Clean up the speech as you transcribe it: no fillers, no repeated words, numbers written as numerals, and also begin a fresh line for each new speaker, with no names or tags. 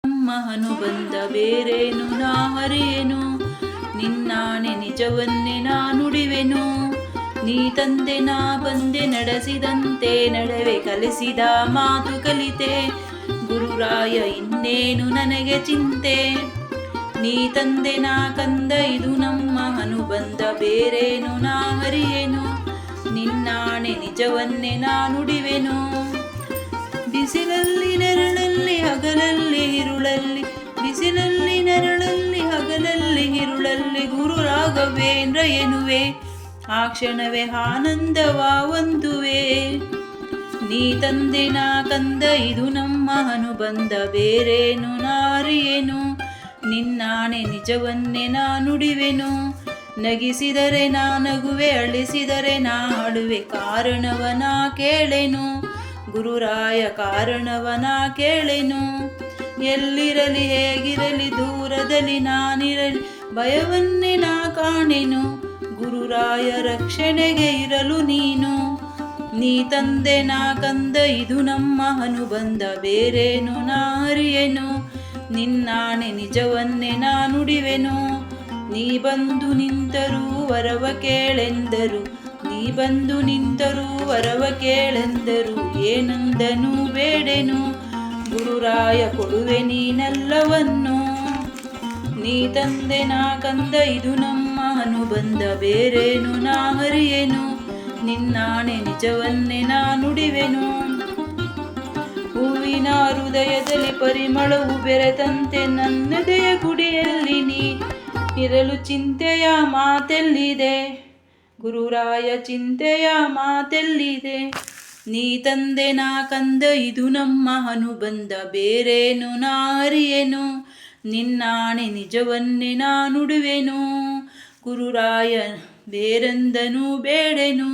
ನಮ್ಮ ಅನುಬಂಧ ಬೇರೇನು ನಾ ಹರಿಯೇನು, ನಿನ್ನಾಣೆ ನಿಜವನ್ನೇ ನಾ ನುಡಿವೆನು. ನೀ ತಂದೆ ನಾ ಬಂದೆ ನಡೆಸಿದಂತೆ, ನಡವೆ ಕಲಿಸಿದ ಮಾತು ಕಲಿತೆ. ಗುರುರಾಯ ಇನ್ನೇನು ನನಗೆ ಚಿಂತೆ, ನೀ ತಂದೆ ನಾ ಕಂದ ಇದು ನಮ್ಮ ಅನುಬಂಧ ಬೇರೇನು ನಾ ಹರಿಯೇನು, ನಿನ್ನಾಣೆ ನಿಜವನ್ನೇ ನಾ ನುಡಿವೆನು. ಬಿಸಿಲಲ್ಲಿ ನೆರಳಲ್ಲಿ ಹಗಲಲ್ಲಿ ಇರುಳಲ್ಲಿ, ಬಿಸಿಲಲ್ಲಿ ನೆರಳಲ್ಲಿ ಹಗಲಲ್ಲಿ ಇರುಳಲ್ಲಿ ಗುರು ರಾಘವೇಂದ್ರ ಎನ್ನುವೆ, ಆ ಕ್ಷಣವೇ ಆನಂದವ ಹೊಂದುವೆ. ನೀ ತಂದೆ ನಾ ಕಂದ ಇದು ನಮ್ಮ ಅನುಬಂಧ ಬೇರೇನು ನಾ ಹರಿಯೇನು, ನಿನ್ನಾಣೆ ನಿಜವನ್ನೇ ನಾ ನುಡಿವೆನು. ನಗಿಸಿದರೆ ನಾ ನಗುವೆ, ಅಳಿಸಿದರೆ ನಾ ಅಳುವೆ, ಕಾರಣವನ ಕೇಳೆನು ಗುರುರಾಯ, ಕಾರಣವನ ಕೇಳೆನು. ಎಲ್ಲಿರಲಿ ಹೇಗಿರಲಿ ದೂರದಲ್ಲಿ ನಾನಿರಲಿ, ಭಯವನ್ನೇ ನಾ ಕಾಣೆನು ಗುರುರಾಯ, ರಕ್ಷಣೆಗೆ ಇರಲು ನೀನು. ನೀ ತಂದೆ ನಾ ಕಂದ ಇದು ನಮ್ಮ ಅನುಬಂಧ ಬೇರೇನು ನಾ ಹರಿಯೇನು, ನಿನ್ನಾಣೆ ನಿಜವನ್ನೇ ನಾ ನುಡಿವೆನು. ನೀ ಬಂದು ನಿಂತರೂ ವರವ ಕೇಳೆಂದರು, ನೀ ಬಂದು ನಿಂತರೂ ವರವ ಕೇಳೆಂದರು, ಏನಂದನು ಬೇಡೆನು ಗುರುರಾಯ ಕೊಡುವೆ ನೀನೆಲ್ಲವನ್ನು. ನೀ ತಂದೆ ನಾ ಕಂದ ಇದು ನಮ್ಮ ಅನುಬಂಧ ಬೇರೇನು ನಾ ಹರಿಯೇನು, ನಿನ್ನಾಣೆ ನಿಜವನ್ನೇ ನಾ ನುಡಿವೆನು. ಹೂವಿನ ಹೃದಯದಲ್ಲಿ ಪರಿಮಳವು ಬೆರೆತಂತೆ, ನನ್ನದೆಯ ಗುಡಿಯಲ್ಲಿ ನೀ ಇರಲು ಚಿಂತೆಯ ಮಾತೆಲ್ಲಿದೆ ಗುರುರಾಯ, ಚಿಂತೆಯ ಮಾತೆಲ್ಲಿದೆ. ನೀ ತಂದೆ ನಾ ಕಂದ ಇದು ನಮ್ಮ ಅನುಬಂಧ ಬೇರೇನು ನಾ ಹರಿಯೇನು, ನಿನ್ನಾಣೆ ನಿಜವನ್ನೇ ನಾ ನುಡುವೆನು ಗುರುರಾಯ, ಬೇರೆಂದನು ಬೇಡೆನು.